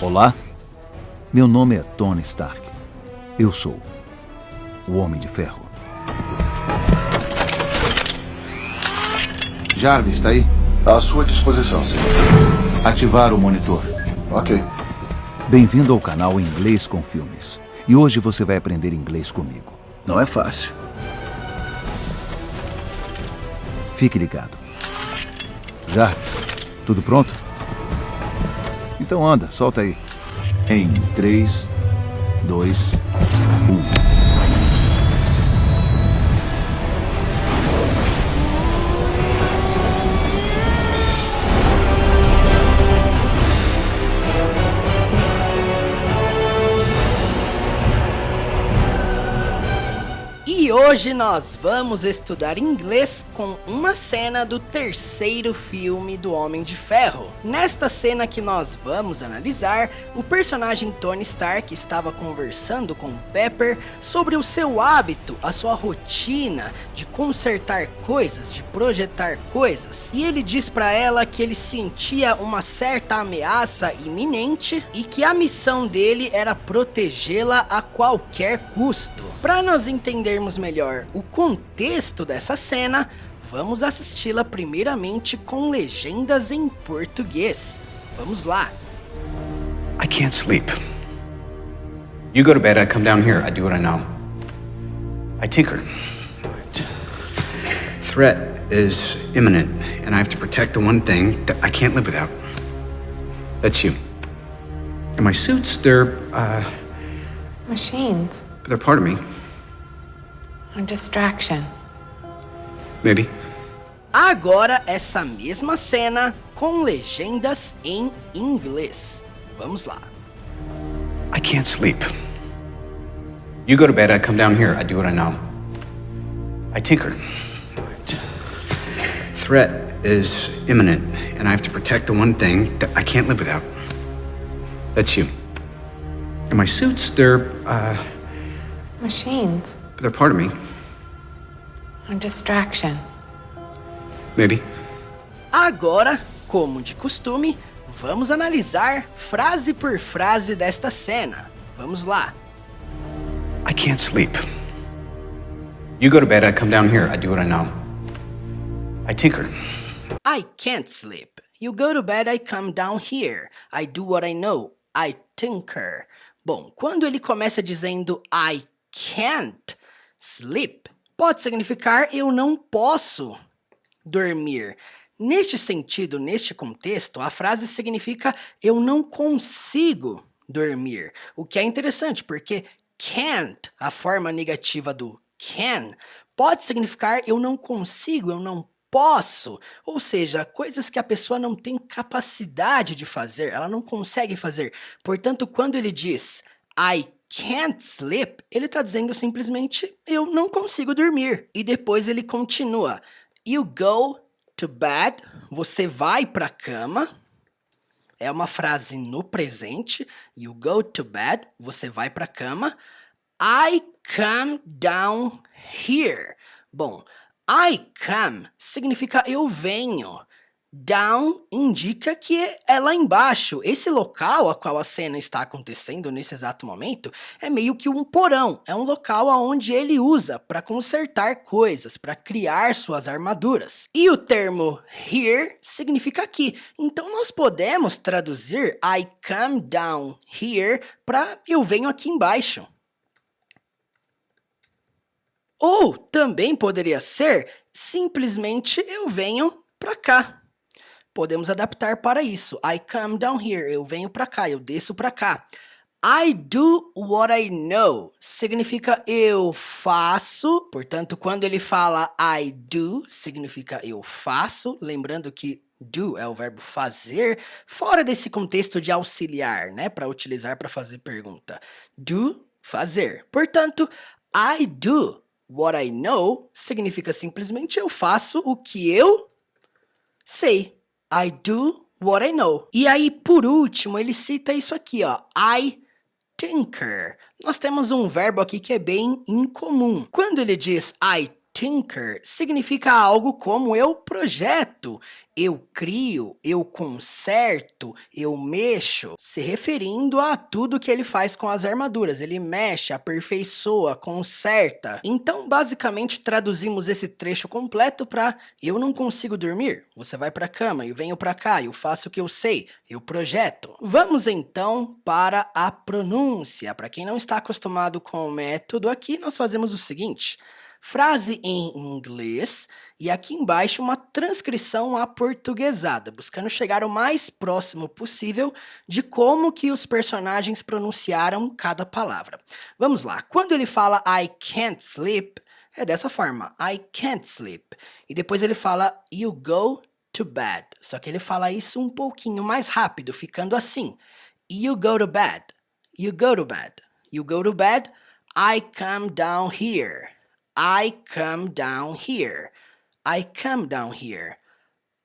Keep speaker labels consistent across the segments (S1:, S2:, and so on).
S1: Olá, meu nome é Tony Stark. Eu sou o Homem de Ferro.
S2: Jarvis, está aí?
S3: À sua disposição, senhor.
S2: Ativar o monitor.
S3: Ok.
S1: Bem-vindo ao canal Inglês com Filmes. E hoje você vai aprender inglês comigo. Não é fácil. Fique ligado. Jarvis, tudo pronto? Então anda, solta aí.
S2: Em 3, 2, 1.
S4: E hoje nós vamos estudar inglês com uma cena do terceiro filme do Homem de Ferro. Nesta cena que nós vamos analisar, o personagem Tony Stark estava conversando com Pepper sobre o seu hábito, a sua rotina de consertar coisas, de projetar coisas. E ele diz para ela que ele sentia uma certa ameaça iminente e que a missão dele era protegê-la a qualquer custo. Para nós entendermos melhor o contexto dessa cena, vamos assisti-la primeiramente com legendas em português. Vamos lá.
S5: I can't sleep. You go to bed, I come down here, I do what I know. I tinker. Threat is imminent, and I have to protect the one thing that I can't live without. That's you. And my suits, they're
S6: Machines.
S5: part of me.
S6: A distraction.
S5: Maybe.
S4: Agora essa mesma cena com legendas em inglês. Vamos lá.
S5: I can't sleep. You go to bed, I come down here, I do what I know. I tinker. Threat is imminent, and I have to protect the one thing that I can't live without. That's you. And my suits, they're
S6: Machines.
S5: part of me.
S6: A distraction.
S5: Maybe.
S4: Agora, como de costume, vamos analisar frase por frase desta cena. Vamos lá.
S5: I can't sleep. You go to bed, I come down here, I do what I know. I tinker.
S4: I can't sleep. You go to bed, I come down here. I do what I know. I tinker. Bom, quando ele começa dizendo I can't sleep, pode significar eu não posso dormir. Neste sentido, neste contexto, a frase significa eu não consigo dormir. O que é interessante, porque can't, a forma negativa do can, pode significar eu não consigo, eu não posso. Ou seja, coisas que a pessoa não tem capacidade de fazer, ela não consegue fazer. Portanto, quando ele diz I can't sleep, ele está dizendo simplesmente eu não consigo dormir. E depois ele continua. You go to bed, você vai para a cama. É uma frase no presente. You go to bed, você vai para a cama. I come down here. Bom, I come significa eu venho. Down indica que é lá embaixo. Esse local a qual a cena está acontecendo nesse exato momento é meio que um porão. É um local onde ele usa para consertar coisas, para criar suas armaduras. E o termo here significa aqui. Então nós podemos traduzir I come down here para eu venho aqui embaixo. Ou também poderia ser simplesmente eu venho para cá. Podemos adaptar para isso. I come down here. Eu venho para cá, eu desço para cá. I do what I know significa eu faço. Portanto, quando ele fala I do, significa eu faço. Lembrando que do é o verbo fazer, fora desse contexto de auxiliar, né? Para utilizar para fazer pergunta. Do, fazer. Portanto, I do what I know significa simplesmente eu faço o que eu sei. I do what I know. E aí, por último, ele cita isso aqui, ó. I tinker. Nós temos um verbo aqui que é bem incomum. Quando ele diz I tinker significa algo como eu projeto, eu crio, eu conserto, eu mexo, se referindo a tudo que ele faz com as armaduras. Ele mexe, aperfeiçoa, conserta. Então, basicamente, traduzimos esse trecho completo para eu não consigo dormir. Você vai para a cama, eu venho para cá, eu faço o que eu sei, eu projeto. Vamos então para a pronúncia. Para quem não está acostumado com o método aqui, nós fazemos o seguinte: frase em inglês e aqui embaixo uma transcrição aportuguesada, buscando chegar o mais próximo possível de como que os personagens pronunciaram cada palavra. Vamos lá. Quando ele fala I can't sleep, é dessa forma, I can't sleep. E depois ele fala you go to bed. Só que ele fala isso um pouquinho mais rápido, ficando assim. You go to bed. You go to bed. You go to bed. I come down here. I come down here. I come down here.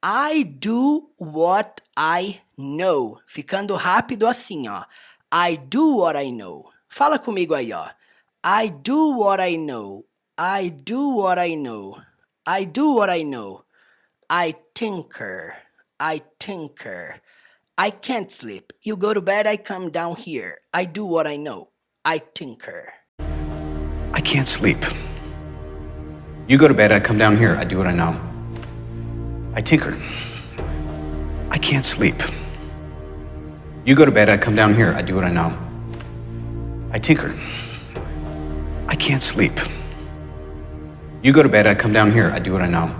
S4: I do what I know. Ficando rápido assim, ó. I do what I know. Fala comigo aí, ó. I do what I know. I do what I know. I do what I know. I tinker. I tinker. I can't sleep. You go to bed, I come down here. I do what I know. I tinker.
S5: I can't sleep. You go to bed, I come down here. I do what I know. I tinker. I can't sleep. You go to bed, I come down here. I do what I know. I tinker. I can't sleep. You go to bed, I come down here. I do what I know.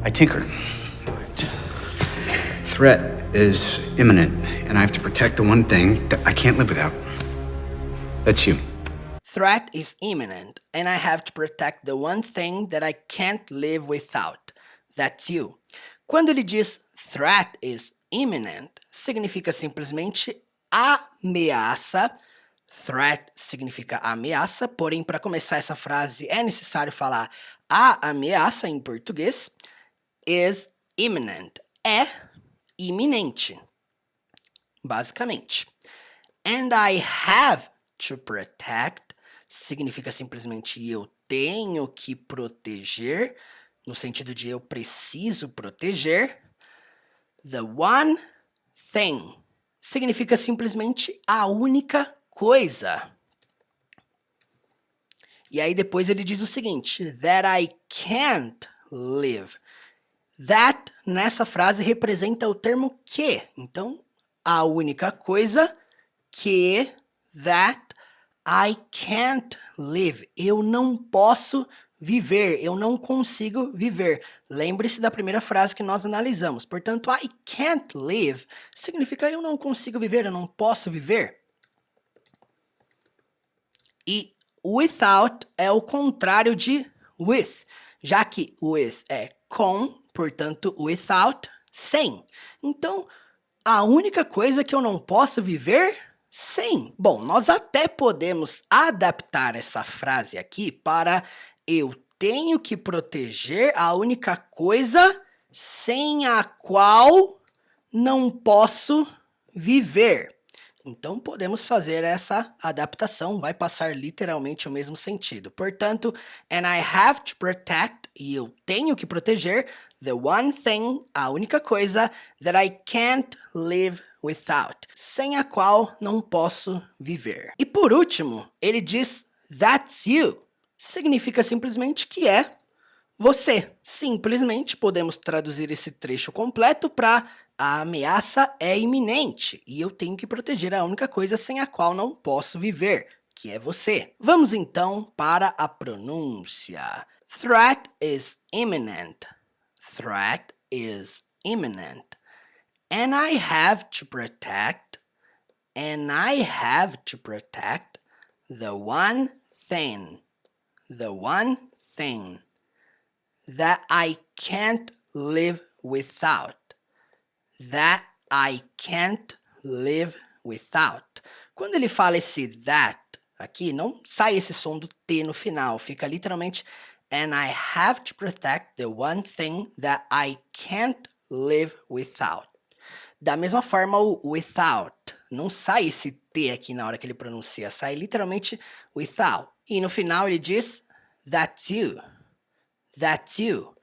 S5: I tinker. Threat is imminent, and I have to protect the one thing that I can't live without. That's you.
S4: Threat is imminent, and I have to protect the one thing that I can't live without. That's you. Quando ele diz threat is imminent, significa simplesmente ameaça. Threat significa ameaça, porém, para começar essa frase é necessário falar a ameaça em português. Is imminent. É iminente, basicamente. And I have to protect significa simplesmente eu tenho que proteger, no sentido de eu preciso proteger. The one thing significa simplesmente a única coisa. E aí depois ele diz o seguinte, that I can't live. That, nessa frase, representa o termo que. Então, a única coisa que, that I can't live. Eu não posso viver, eu não consigo viver. Lembre-se da primeira frase que nós analisamos. Portanto, I can't live significa eu não consigo viver, eu não posso viver. E without é o contrário de with, já que with é com, portanto, without, sem. Então, a única coisa que eu não posso viver, sem. Bom, nós até podemos adaptar essa frase aqui para eu tenho que proteger a única coisa sem a qual não posso viver. Então, podemos fazer essa adaptação, vai passar literalmente o mesmo sentido. Portanto, and I have to protect, e eu tenho que proteger, the one thing, a única coisa, that I can't live without, sem a qual não posso viver. E por último, ele diz, that's you, significa simplesmente que é você. Simplesmente podemos traduzir esse trecho completo para a ameaça é iminente e eu tenho que proteger a única coisa sem a qual não posso viver, que é você. Vamos então para a pronúncia. Threat is imminent. Threat is imminent. And I have to protect. And I have to protect the one thing. The one thing that I can't live without. That I can't live without. Quando ele fala esse that aqui, não sai esse som do T no final, fica literalmente and I have to protect the one thing that I can't live without. Da mesma forma o without, não sai esse T aqui na hora que ele pronuncia, sai literalmente without. E no final ele diz that's you. That's you.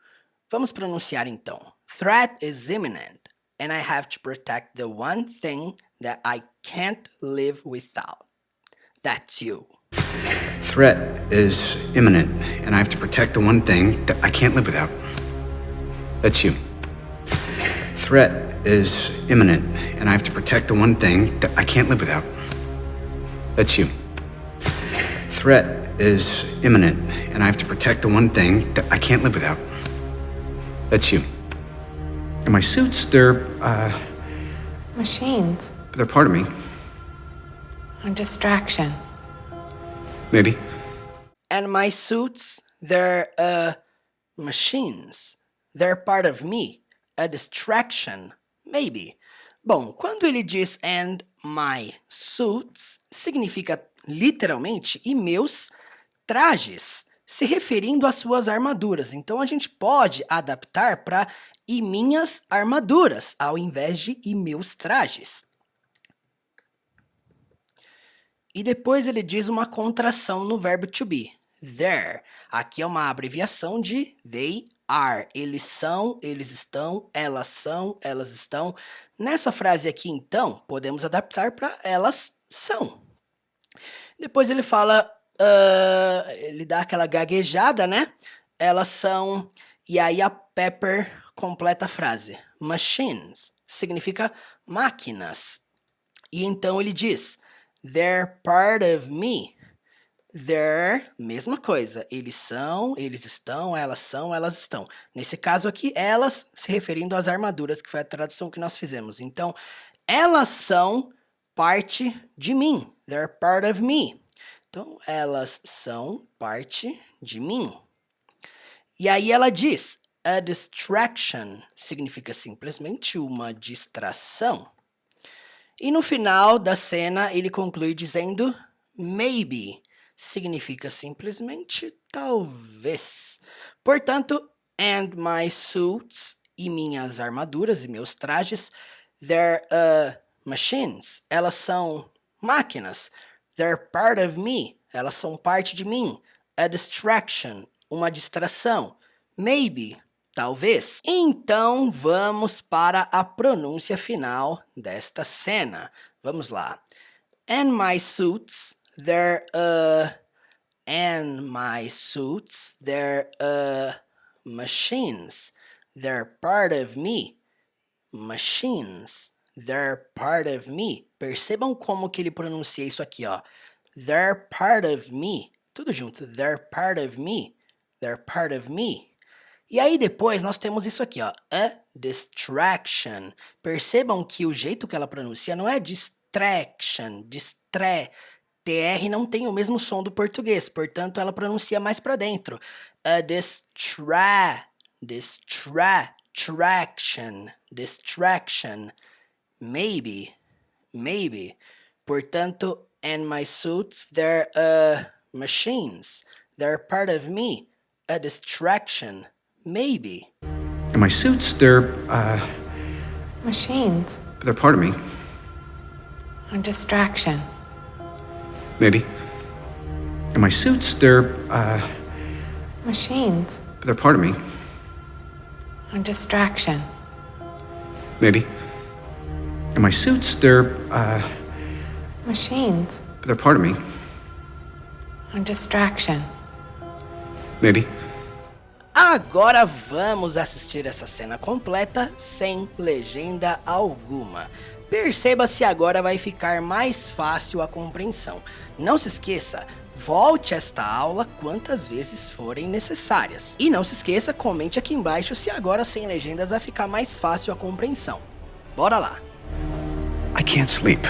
S4: Vamos pronunciar então. Threat is imminent, and I have to protect the one thing that I can't live without. That's you.
S5: Threat is imminent, and I have to protect the one thing that I can't live without. That's you. Threat is imminent, and I have to protect the one thing that I can't live without. That's you. Threat is imminent, and I have to protect the one thing that I can't live without. That's you. And my suits, they're
S6: Machines.
S5: they're part of me.
S6: A distraction.
S5: Maybe.
S4: And my suits, they're machines. They're part of me. A distraction. Maybe. Bom, quando ele diz and my suits, significa literalmente e meus trajes, se referindo às suas armaduras. Então a gente pode adaptar para e minhas armaduras, ao invés de e meus trajes. E depois ele diz uma contração no verbo to be. There. Aqui é uma abreviação de they are. Eles são, eles estão, elas são, elas estão. Nessa frase aqui, então, podemos adaptar para elas são. Depois ele fala, ele dá aquela gaguejada, né? Elas são, e aí a Pepper completa a frase. Machines significa máquinas. E então ele diz, they're part of me. They're, mesma coisa. Eles são, eles estão, elas estão. Nesse caso aqui, elas se referindo às armaduras, que foi a tradução que nós fizemos. Então, elas são parte de mim. They're part of me. Então, elas são parte de mim. E aí ela diz, a distraction significa simplesmente uma distração. E no final da cena, ele conclui dizendo, maybe. Significa simplesmente talvez. Portanto, and my suits, e minhas armaduras e meus trajes, they're machines, elas são máquinas. They're part of me, elas são parte de mim. A distraction, uma distração. Maybe, talvez. Então, vamos para a pronúncia final desta cena. Vamos lá. And my suits, they're and my suits, they're machines. They're part of me. Machines. They're part of me. Percebam como que ele pronuncia isso aqui, ó. They're part of me. Tudo junto. They're part of me. They're part of me. E aí depois nós temos isso aqui, ó. A distraction. Percebam que o jeito que ela pronuncia não é distraction, TR não tem o mesmo som do português, portanto ela pronuncia mais para dentro. A distraction. Maybe. Portanto, and my suits, they're machines. They're part of me. A distraction. Maybe.
S5: And my suits, they're
S6: Machines.
S5: they're part of me.
S6: A distraction.
S5: Maybe. And my suits, they're
S6: Machines.
S5: they're part of me.
S6: A distraction.
S5: Maybe. And my suits, they're
S6: Machines.
S5: they're part of me.
S6: A distraction.
S5: Maybe.
S4: Agora vamos assistir essa cena completa sem legenda alguma. Perceba se agora vai ficar mais fácil a compreensão. Não se esqueça, volte esta aula quantas vezes forem necessárias. E não se esqueça, comente aqui embaixo se agora sem legendas vai ficar mais fácil a compreensão. Bora lá!
S5: I can't sleep.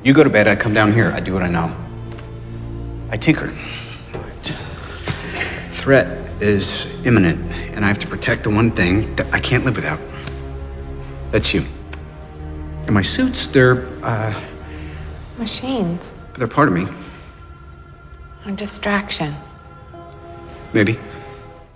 S5: You go to bed, I come down here, I do what I know. I tinker. Threat is imminent, and I have to protect the one thing that I can't live without. That's you. And my suits, they're
S6: Machines.
S5: they're part of me.
S6: A distraction.
S5: Maybe.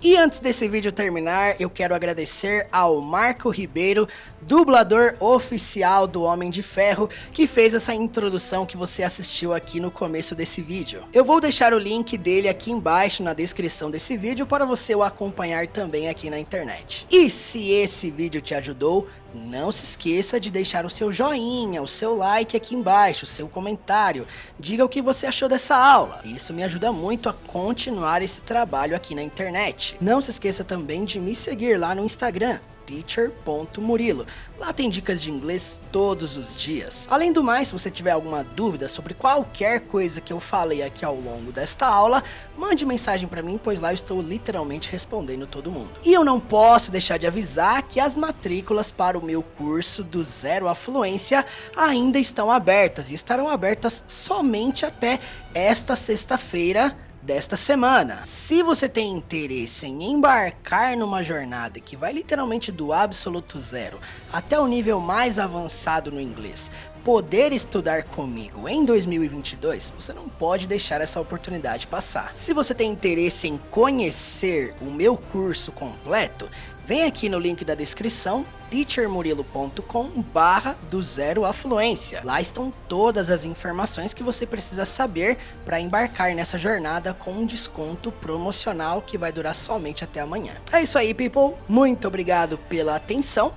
S4: E antes desse vídeo terminar, eu quero agradecer ao Marco Ribeiro, dublador oficial do Homem de Ferro, que fez essa introdução que você assistiu aqui no começo desse vídeo. Eu vou deixar o link dele aqui embaixo na descrição desse vídeo para você o acompanhar também aqui na internet. E se esse vídeo te ajudou, não se esqueça de deixar o seu joinha, o seu like aqui embaixo, o seu comentário. Diga o que você achou dessa aula. Isso me ajuda muito a continuar esse trabalho aqui na internet. Não se esqueça também de me seguir lá no Instagram, teacher.murilo. Lá tem dicas de inglês todos os dias. Além do mais, se você tiver alguma dúvida sobre qualquer coisa que eu falei aqui ao longo desta aula, mande mensagem para mim, pois lá eu estou literalmente respondendo todo mundo. E eu não posso deixar de avisar que as matrículas para o meu curso do Zero à Fluência ainda estão abertas e estarão abertas somente até esta sexta-feira desta semana. Se você tem interesse em embarcar numa jornada que vai literalmente do absoluto zero até o nível mais avançado no inglês, poder estudar comigo em 2022, você não pode deixar essa oportunidade passar. Se você tem interesse em conhecer o meu curso completo, vem aqui no link da descrição, teachermurilo.com/do zero à fluência. Lá estão todas as informações que você precisa saber para embarcar nessa jornada com um desconto promocional que vai durar somente até amanhã. É isso aí, people. Muito obrigado pela atenção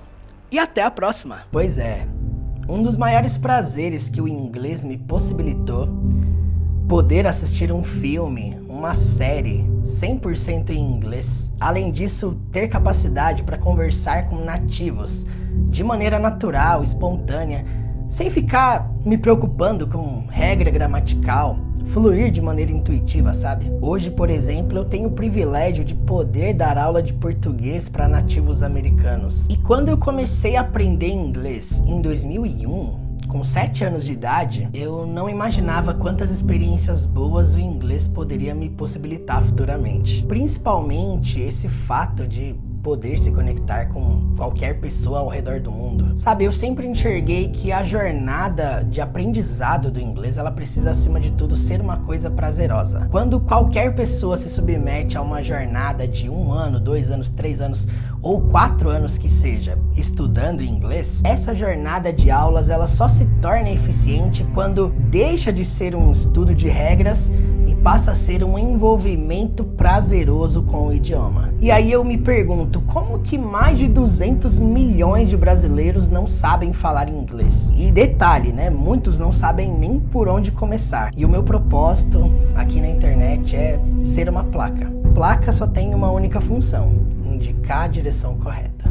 S4: e até a próxima. Pois é, um dos maiores prazeres que o inglês me possibilitou, poder assistir um filme, uma série 100% em inglês. Além disso, ter capacidade para conversar com nativos de maneira natural, espontânea, sem ficar me preocupando com regra gramatical, fluir de maneira intuitiva, sabe? Hoje, por exemplo, eu tenho o privilégio de poder dar aula de português para nativos americanos. E quando eu comecei a aprender inglês em 2001, com 7 anos de idade, eu não imaginava quantas experiências boas o inglês poderia me possibilitar futuramente. Principalmente esse fato de poder se conectar com qualquer pessoa ao redor do mundo. Sabe, eu sempre enxerguei que a jornada de aprendizado do inglês, ela precisa acima de tudo ser uma coisa prazerosa. Quando qualquer pessoa se submete a uma jornada de 1 ano, 2 anos, 3 anos ou 4 anos que seja, estudando inglês, essa jornada de aulas ela só se torna eficiente quando deixa de ser um estudo de regras e passa a ser um envolvimento prazeroso com o idioma. E aí eu me pergunto, como que mais de 200 milhões de brasileiros não sabem falar inglês? E detalhe, né? Muitos não sabem nem por onde começar. E o meu propósito aqui na internet é ser uma placa. Placa só tem uma única função: indicar a direção correta.